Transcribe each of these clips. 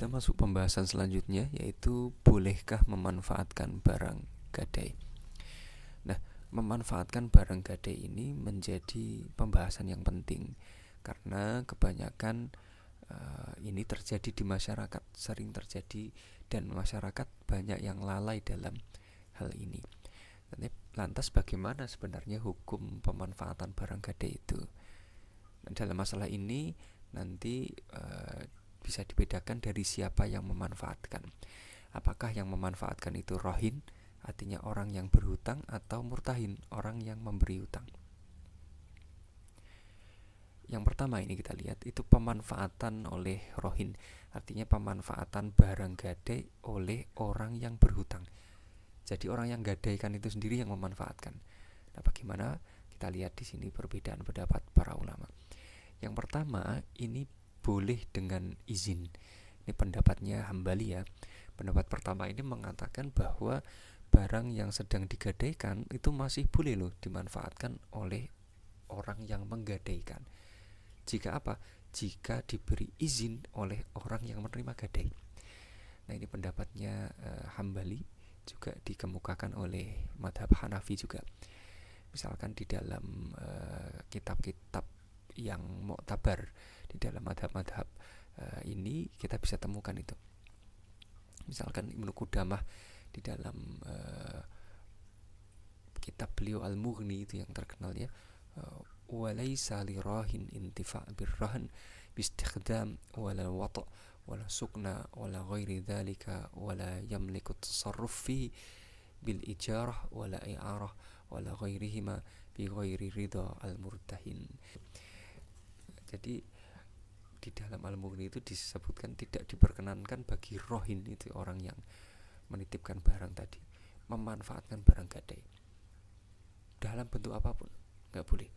Kita masuk pembahasan selanjutnya, yaitu bolehkah memanfaatkan barang gadai. Nah, memanfaatkan barang gadai ini menjadi pembahasan yang penting karena kebanyakan ini terjadi di masyarakat, sering terjadi, dan masyarakat banyak yang lalai dalam hal ini. Lantas bagaimana sebenarnya hukum pemanfaatan barang gadai itu? Nah, dalam masalah ini nanti bisa dibedakan dari siapa yang memanfaatkan. Apakah yang memanfaatkan itu rohin, artinya orang yang berhutang, atau murtahin, orang yang memberi hutang. Yang pertama ini kita lihat itu pemanfaatan oleh rohin, artinya pemanfaatan barang gadai oleh orang yang berhutang. Jadi orang yang gadaikan itu sendiri yang memanfaatkan. Nah, bagaimana? Kita lihat di sini perbedaan pendapat para ulama. Yang pertama, ini boleh dengan izin. Ini pendapatnya Hambali ya. Pendapat pertama ini mengatakan bahwa barang yang sedang digadaikan itu masih boleh loh dimanfaatkan oleh orang yang menggadaikan. Jika apa? Jika diberi izin oleh orang yang menerima gadai. Nah, ini pendapatnya Hambali, juga dikemukakan oleh madhab Hanafi juga. Misalkan di dalam kitab-kitab yang mu'tabar di dalam madhab-madhab ini kita bisa temukan itu. Misalkan Ibnu Qudamah di dalam kitab beliau Al-Mughni itu yang terkenal ya, walaysa lirahin intifa' birrahan bistikhdam wala wata' wala sukna wala ghairi dhalika wala yamliku tasarruf fi bil ijarah wala i'arah wala ghairihima bi ghairi ridha al-murtahin. Jadi di dalam Al-Mughni itu disebutkan tidak diperkenankan bagi rohin, itu orang yang menitipkan barang tadi, memanfaatkan barang gadai dalam bentuk apapun, nggak boleh,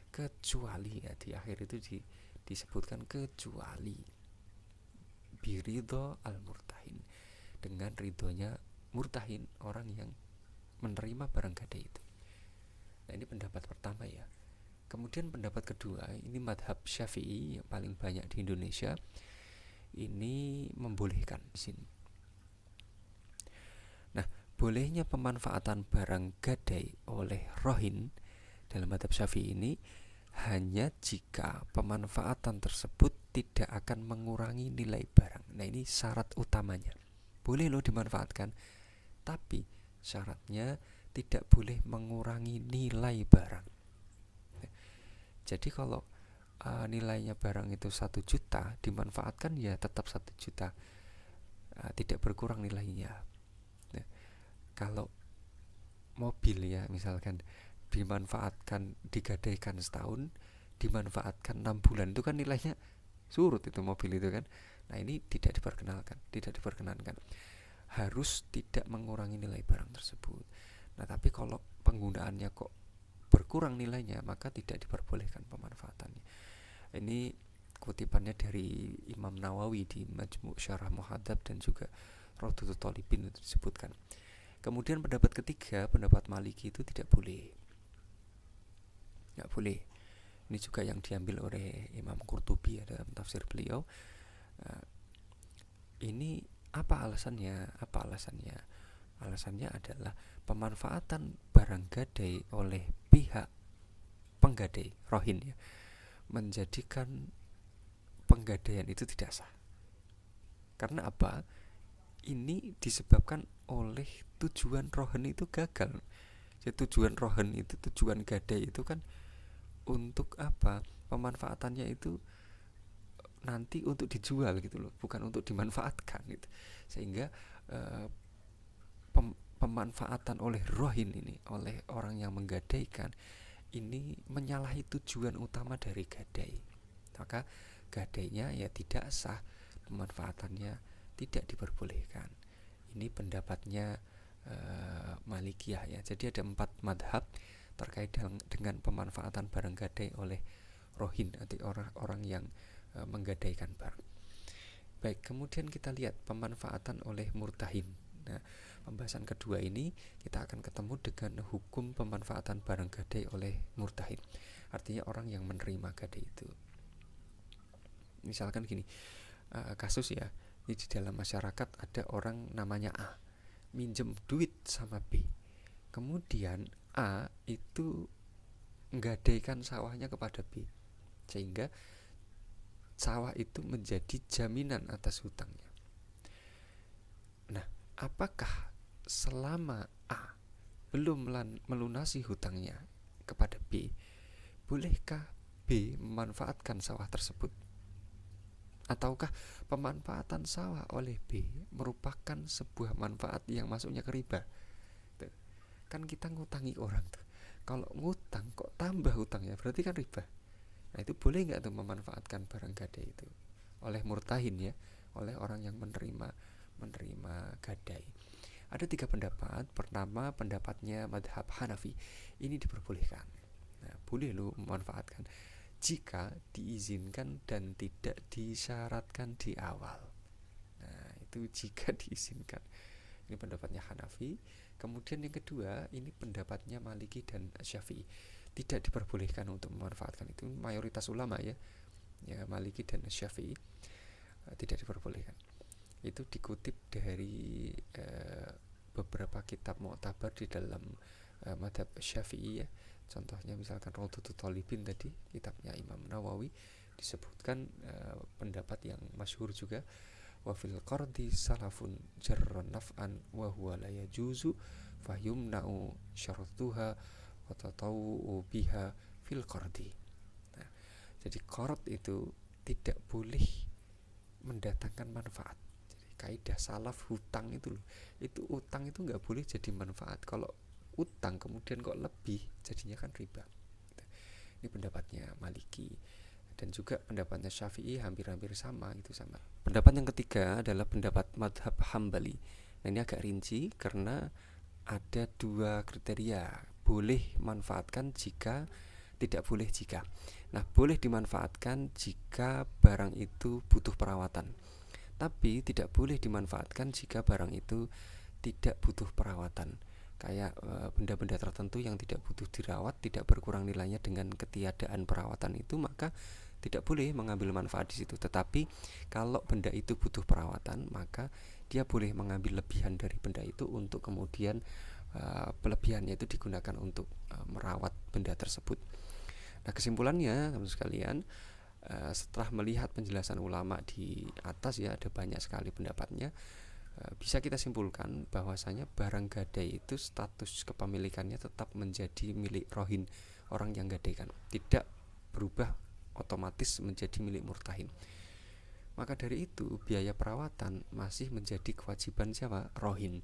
kecuali ya di akhir itu disebutkan kecuali biridho al-murtahin, dengan ridhonya murtahin, orang yang menerima barang gadai itu. Nah, ini pendapat pertama ya. Kemudian pendapat kedua, ini madhab Syafi'i yang paling banyak di Indonesia, ini membolehkan di sini. Nah, bolehnya pemanfaatan barang gadai oleh rohin dalam madhab Syafi'i ini hanya jika pemanfaatan tersebut tidak akan mengurangi nilai barang. Nah, ini syarat utamanya. Boleh loh dimanfaatkan, tapi syaratnya tidak boleh mengurangi nilai barang. Jadi kalau nilainya barang itu 1 juta, dimanfaatkan ya tetap 1 juta, tidak berkurang nilainya. Nah, kalau mobil ya misalkan dimanfaatkan, digadaikan setahun, dimanfaatkan 6 bulan, itu kan nilainya surut itu mobil itu kan. Nah, ini tidak diperkenankan. Harus tidak mengurangi nilai barang tersebut. Nah, tapi kalau penggunaannya kok berkurang nilainya, maka tidak diperbolehkan pemanfaatannya. Ini kutipannya dari Imam Nawawi di Majmu' Syarah Muhadzab dan juga Rawdatul Thalibin itu disebutkan. Kemudian pendapat ketiga, pendapat Maliki, itu tidak boleh. Nggak boleh. Ini juga yang diambil oleh Imam Qurtubi ya, dalam tafsir beliau. Ini apa alasannya? Alasannya adalah pemanfaatan barang gadai oleh pihak penggadai rohin ya, menjadikan penggadaian itu tidak sah. Karena apa? Ini disebabkan oleh tujuan rohin itu gagal. Jadi tujuan rohin itu, tujuan gadai itu kan untuk apa? Pemanfaatannya itu nanti untuk dijual gitu loh, bukan untuk dimanfaatkan gitu. Sehingga pemanfaatan oleh rohin ini, oleh orang yang menggadaikan ini menyalahi tujuan utama dari gadai. Maka gadainya ya tidak sah, pemanfaatannya tidak diperbolehkan. Ini pendapatnya Malikiyah ya. Jadi ada 4 madhab terkait dengan pemanfaatan barang gadai oleh rohin, atau orang yang menggadaikan barang. Baik, kemudian kita lihat pemanfaatan oleh murtahin. Nah, pembahasan kedua ini kita akan ketemu dengan hukum pemanfaatan barang gadai oleh murtahin, artinya orang yang menerima gadai itu. Misalkan gini, kasus ya, Ini di dalam masyarakat ada orang namanya A, minjem duit sama B. Kemudian A itu nggadaikan sawahnya kepada B, sehingga sawah itu menjadi jaminan atas hutangnya. Nah, apakah selama A belum melunasi hutangnya kepada B, bolehkah B memanfaatkan sawah tersebut? Ataukah pemanfaatan sawah oleh B merupakan sebuah manfaat yang masuknya ke riba? Tuh. Kan kita ngutangi orang tuh. Kalau ngutang kok tambah hutangnya, berarti kan riba. Nah, itu boleh nggak tuh memanfaatkan barang gadai itu oleh murtahin, ya, oleh orang yang menerima gadai? Ada 3 pendapat. Pertama, pendapatnya madhab Hanafi, ini diperbolehkan. Nah, boleh lo memanfaatkan jika diizinkan dan tidak disyaratkan di awal. Nah, itu jika diizinkan. Ini pendapatnya Hanafi. Kemudian yang kedua, ini pendapatnya Maliki dan Syafi'i. Tidak diperbolehkan untuk memanfaatkan. Itu mayoritas ulama, ya Maliki dan Syafi'i, tidak diperbolehkan. Itu dikutip dari beberapa kitab mu'tabar di dalam madhab Syafi'i, ya. Contohnya misalkan Raudhatul Thalibin tadi, kitabnya Imam Nawawi, disebutkan pendapat yang masyhur juga, wa fil qardi salafun jarran naf'an wa huwa la yajuzu fayumna'u syartuha wa tatawu biha fil qardi. Nah, jadi qard itu tidak boleh mendatangkan manfaat. Jadi kaidah salaf hutang itu loh, itu utang itu nggak boleh jadi manfaat. Kalau utang kemudian kok lebih, jadinya kan riba. Ini pendapatnya Maliki. Dan juga pendapatnya Syafi'i hampir-hampir sama, itu sama. Pendapat yang ketiga adalah pendapat madhab Hambali. Nah, ini agak rinci karena ada 2 kriteria. Boleh manfaatkan jika, tidak boleh jika. Nah, boleh dimanfaatkan jika barang itu butuh perawatan, tapi tidak boleh dimanfaatkan jika barang itu tidak butuh perawatan. Kayak benda-benda tertentu yang tidak butuh dirawat, tidak berkurang nilainya dengan ketiadaan perawatan itu, maka tidak boleh mengambil manfaat di situ. Tetapi kalau benda itu butuh perawatan, maka dia boleh mengambil lebihan dari benda itu untuk kemudian kelebihannya itu digunakan untuk merawat benda tersebut. Nah, kesimpulannya teman-teman sekalian, setelah melihat penjelasan ulama di atas, ya, ada banyak sekali pendapatnya, bisa kita simpulkan bahwasanya barang gadai itu status kepemilikannya tetap menjadi milik rohin, orang yang gadaikan, tidak berubah otomatis menjadi milik murtahin. Maka dari itu biaya perawatan masih menjadi kewajiban siapa? Rohin.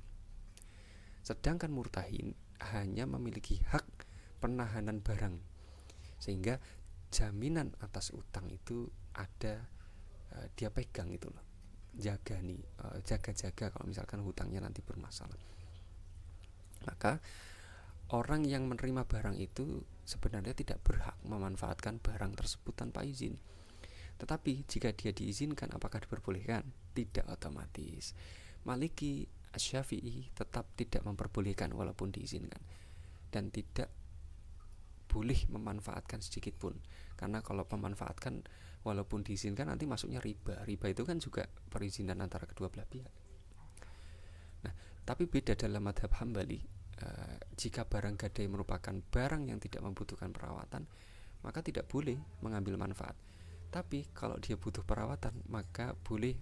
Sedangkan murtahin hanya memiliki hak penahanan barang, sehingga jaminan atas utang itu ada, dia pegang itu loh, jaga-jaga kalau misalkan hutangnya nanti bermasalah. Maka orang yang menerima barang itu sebenarnya tidak berhak memanfaatkan barang tersebut tanpa izin. Tetapi jika dia diizinkan, apakah diperbolehkan? Tidak otomatis. Maliki, Syafi'i tetap tidak memperbolehkan walaupun diizinkan, dan tidak boleh memanfaatkan sedikit pun, karena kalau memanfaatkan walaupun diizinkan nanti masuknya riba. Riba itu kan juga perizinan antara kedua belah pihak. Nah, tapi beda dalam madhab Hambali. Jika barang gadai merupakan barang yang tidak membutuhkan perawatan, maka tidak boleh mengambil manfaat. Tapi kalau dia butuh perawatan, maka boleh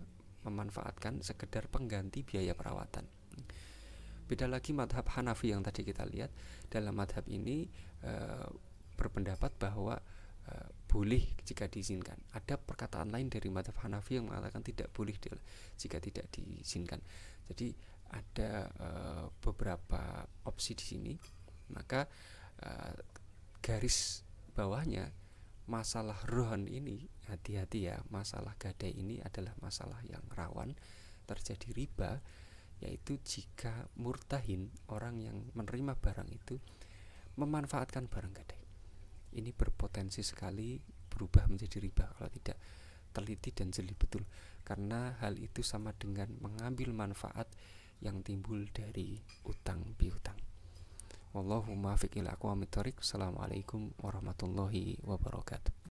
memanfaatkan sekedar pengganti biaya perawatan. Beda lagi madhab Hanafi yang tadi kita lihat. Dalam madhab ini berpendapat bahwa boleh jika diizinkan. Ada perkataan lain dari madhab Hanafi yang mengatakan tidak boleh jika tidak diizinkan. Jadi ada beberapa opsi di sini. Maka garis bawahnya, masalah rohan ini, hati-hati ya, masalah gadai ini adalah masalah yang rawan terjadi riba, yaitu jika murtahin, orang yang menerima barang itu, memanfaatkan barang gadai. Ini berpotensi sekali berubah menjadi riba kalau tidak teliti dan jeli betul, karena hal itu sama dengan mengambil manfaat yang timbul dari utang piutang. Wallahu muwaffiq ila aqwamit thoriq. Assalamualaikum warahmatullahi wabarakatuh.